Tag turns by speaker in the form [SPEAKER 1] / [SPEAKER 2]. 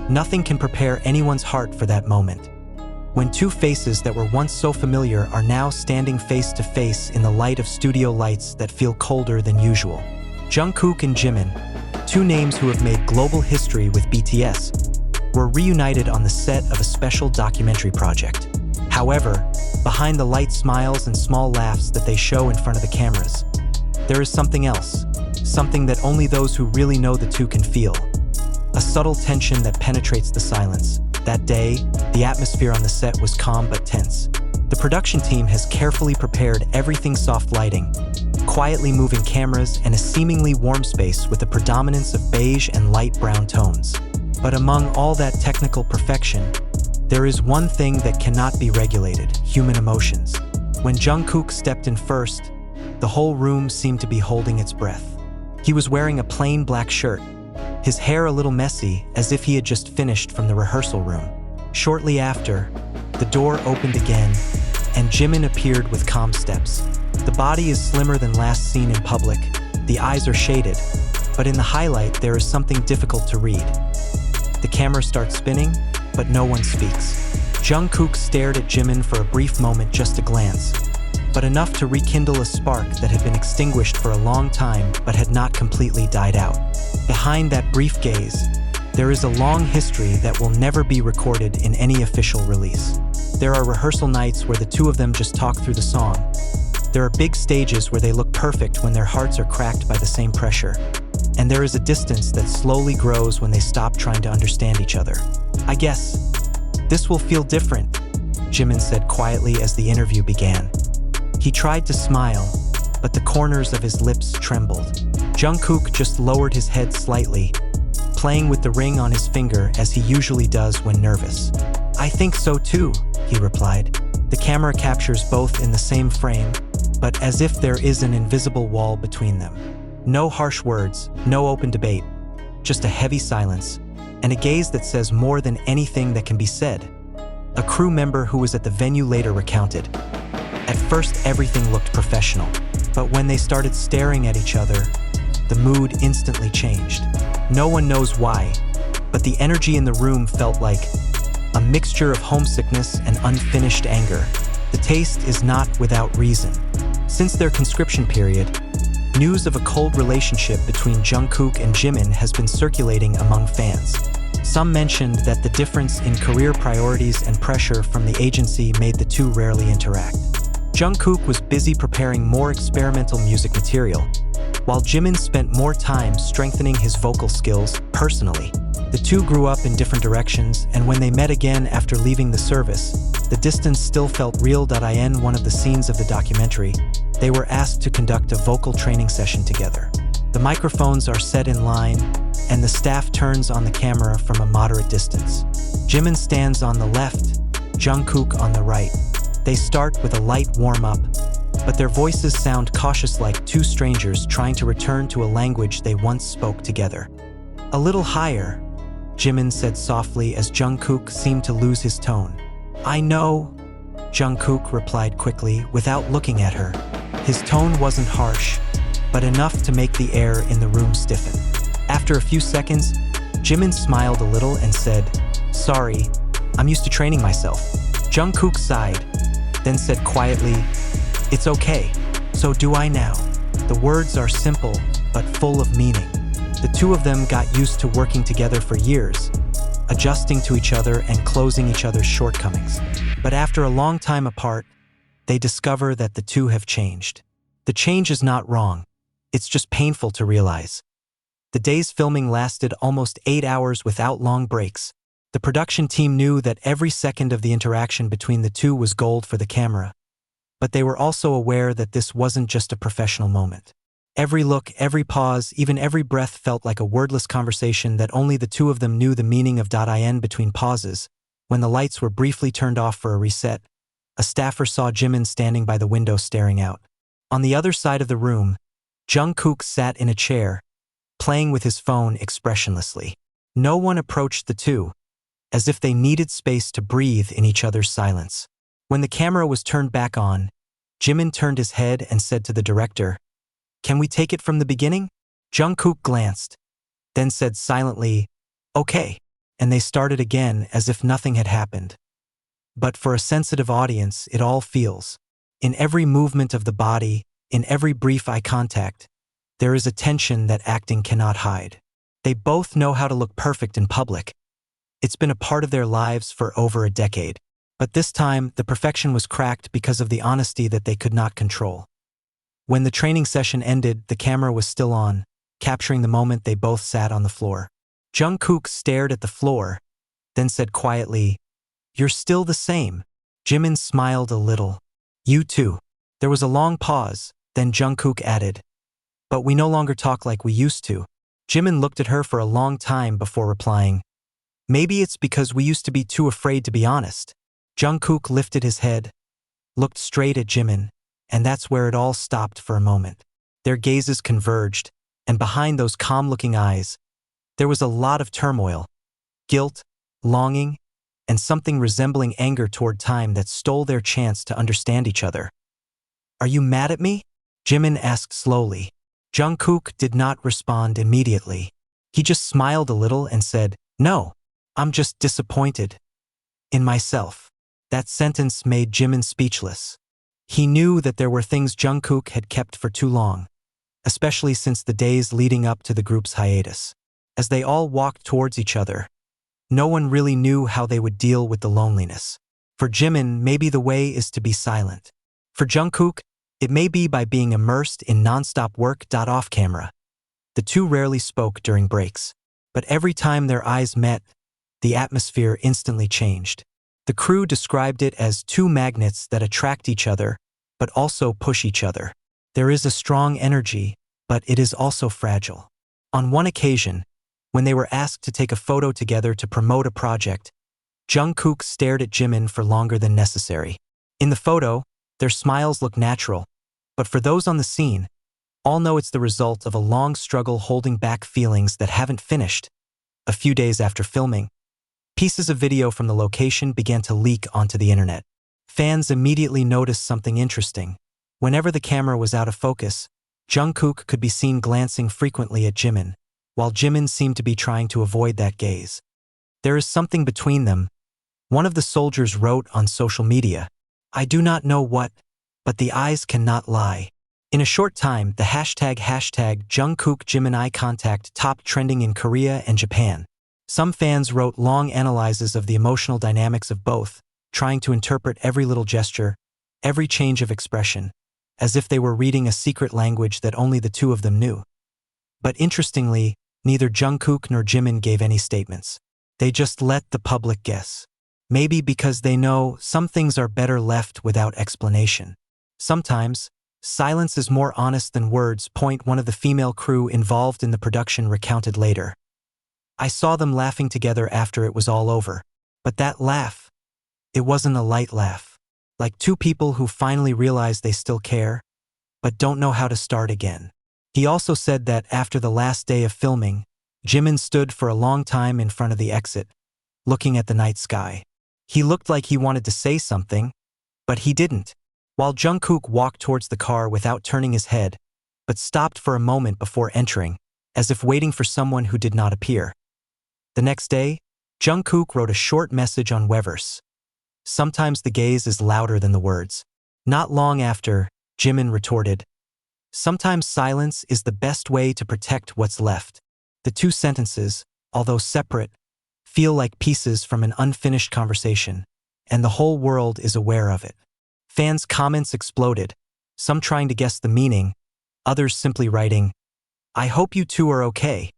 [SPEAKER 1] Nothing can prepare anyone's heart for that moment. When two faces that were once so familiar are now standing face to face in the light of studio lights that feel colder than usual. Jungkook and Jimin, two names who have made global history with BTS, were reunited on the set of a special documentary project. However, behind the light smiles and small laughs that they show in front of the cameras, there is something else, something that only those who really know the two can feel. A subtle tension that penetrates the silence. That day, the atmosphere on the set was calm but tense. The production team has carefully prepared everything: soft lighting, quietly moving cameras, and a seemingly warm space with a predominance of beige and light brown tones. But among all that technical perfection, there is one thing that cannot be regulated: human emotions. When Jungkook stepped in first, the whole room seemed to be holding its breath. He was wearing a plain black shirt, his hair a little messy, as if he had just finished from the rehearsal room. Shortly after, the door opened again, and Jimin appeared with calm steps. The body is slimmer than last seen in public, the eyes are shaded, but in the highlight there is something difficult to read. The camera starts spinning, but no one speaks. Jungkook stared at Jimin for a brief moment, just a glance, but enough to rekindle a spark that had been extinguished for a long time but had not completely died out. Behind that brief gaze, there is a long history that will never be recorded in any official release. There are rehearsal nights where the two of them just talk through the song. There are big stages where they look perfect when their hearts are cracked by the same pressure. And there is a distance that slowly grows when they stop trying to understand each other. "I guess this will feel different," Jimin said quietly as the interview began. He tried to smile, but the corners of his lips trembled. Jungkook just lowered his head slightly, playing with the ring on his finger as he usually does when nervous. "I think so too," he replied. The camera captures both in the same frame, but as if there is an invisible wall between them. No harsh words, no open debate, just a heavy silence, and a gaze that says more than anything that can be said. A crew member who was at the venue later recounted, "At first everything looked professional, but when they started staring at each other, the mood instantly changed. No one knows why, but the energy in the room felt like a mixture of homesickness and unfinished anger. The taste is not without reason. Since their conscription period, news of a cold relationship between Jungkook and Jimin has been circulating among fans. Some mentioned that the difference in career priorities and pressure from the agency made the two rarely interact. Jungkook was busy preparing more experimental music material, while Jimin spent more time strengthening his vocal skills personally. The two grew up in different directions, and when they met again after leaving the service, the distance still felt real. In one of the scenes of the documentary, they were asked to conduct a vocal training session together. The microphones are set in line, and the staff turns on the camera from a moderate distance. Jimin stands on the left, Jungkook on the right. They start with a light warm-up, but their voices sound cautious, like two strangers trying to return to a language they once spoke together. "A little higher," Jimin said softly as Jungkook seemed to lose his tone. "I know," Jungkook replied quickly without looking at her. His tone wasn't harsh, but enough to make the air in the room stiffen. After a few seconds, Jimin smiled a little and said, "Sorry, I'm used to training myself." Jungkook sighed, then said quietly, "It's okay, so do I now." The words are simple, but full of meaning. The two of them got used to working together for years, adjusting to each other and closing each other's shortcomings. But after a long time apart, they discover that the two have changed. The change is not wrong, it's just painful to realize. The day's filming lasted almost 8 hours without long breaks. The production team knew that every second of the interaction between the two was gold for the camera. But they were also aware that this wasn't just a professional moment. Every look, every pause, even every breath felt like a wordless conversation that only the two of them knew the meaning of. In between pauses, when the lights were briefly turned off for a reset, a staffer saw Jimin standing by the window staring out. On the other side of the room, Jungkook sat in a chair, playing with his phone expressionlessly. No one approached the two, as if they needed space to breathe in each other's silence. When the camera was turned back on, Jimin turned his head and said to the director, "Can we take it from the beginning?" Jungkook glanced, then said silently, "Okay." and they started again as if nothing had happened. But for a sensitive audience, it all feels. In every movement of the body, in every brief eye contact, there is a tension that acting cannot hide. They both know how to look perfect in public. It's been a part of their lives for over a decade. But this time, the perfection was cracked because of the honesty that they could not control. When the training session ended, the camera was still on, capturing the moment they both sat on the floor. Jungkook stared at the floor, then said quietly, "You're still the same." Jimin smiled a little. "You too." There was a long pause, then Jungkook added, "But we no longer talk like we used to." Jimin looked at her for a long time before replying, "Maybe it's because we used to be too afraid to be honest." Jungkook lifted his head, looked straight at Jimin, and that's where it all stopped for a moment. Their gazes converged, and behind those calm-looking eyes, there was a lot of turmoil, guilt, longing, and something resembling anger toward time that stole their chance to understand each other. "Are you mad at me?" Jimin asked slowly. Jungkook did not respond immediately. He just smiled a little and said, "No, I'm just disappointed in myself." That sentence made Jimin speechless. He knew that there were things Jungkook had kept for too long, especially since the days leading up to the group's hiatus. As they all walked towards each other, no one really knew how they would deal with the loneliness. For Jimin, maybe the way is to be silent. For Jungkook, it may be by being immersed in non-stop work. Off camera, the two rarely spoke during breaks, but every time their eyes met, the atmosphere instantly changed. The crew described it as two magnets that attract each other, but also push each other. There is a strong energy, but it is also fragile. On one occasion, when they were asked to take a photo together to promote a project, Jungkook stared at Jimin for longer than necessary. In the photo, their smiles look natural, but for those on the scene, all know it's the result of a long struggle holding back feelings that haven't finished. A few days after filming, pieces of video from the location began to leak onto the internet. Fans immediately noticed something interesting. Whenever the camera was out of focus, Jungkook could be seen glancing frequently at Jimin, while Jimin seemed to be trying to avoid that gaze. "There is something between them," one of the soldiers wrote on social media. "I do not know what, but the eyes cannot lie." In a short time, the hashtag Jungkook Jimin eye contact topped trending in Korea and Japan. Some fans wrote long analyses of the emotional dynamics of both, trying to interpret every little gesture, every change of expression, as if they were reading a secret language that only the two of them knew. But interestingly, neither Jungkook nor Jimin gave any statements. They just let the public guess. Maybe because they know some things are better left without explanation. Sometimes, silence is more honest than words. One of the female crew involved in the production recounted later. "I saw them laughing together after it was all over. But that laugh, it wasn't a light laugh. Like two people who finally realize they still care, but don't know how to start again." He also said that after the last day of filming, Jimin stood for a long time in front of the exit, looking at the night sky. He looked like he wanted to say something, but he didn't. While Jungkook walked towards the car without turning his head, but stopped for a moment before entering, as if waiting for someone who did not appear. The next day, Jungkook wrote a short message on Weverse. "Sometimes the gaze is louder than the words." Not long after, Jimin retorted, "Sometimes silence is the best way to protect what's left." The two sentences, although separate, feel like pieces from an unfinished conversation, and the whole world is aware of it. Fans' comments exploded, some trying to guess the meaning, others simply writing, "I hope you two are okay."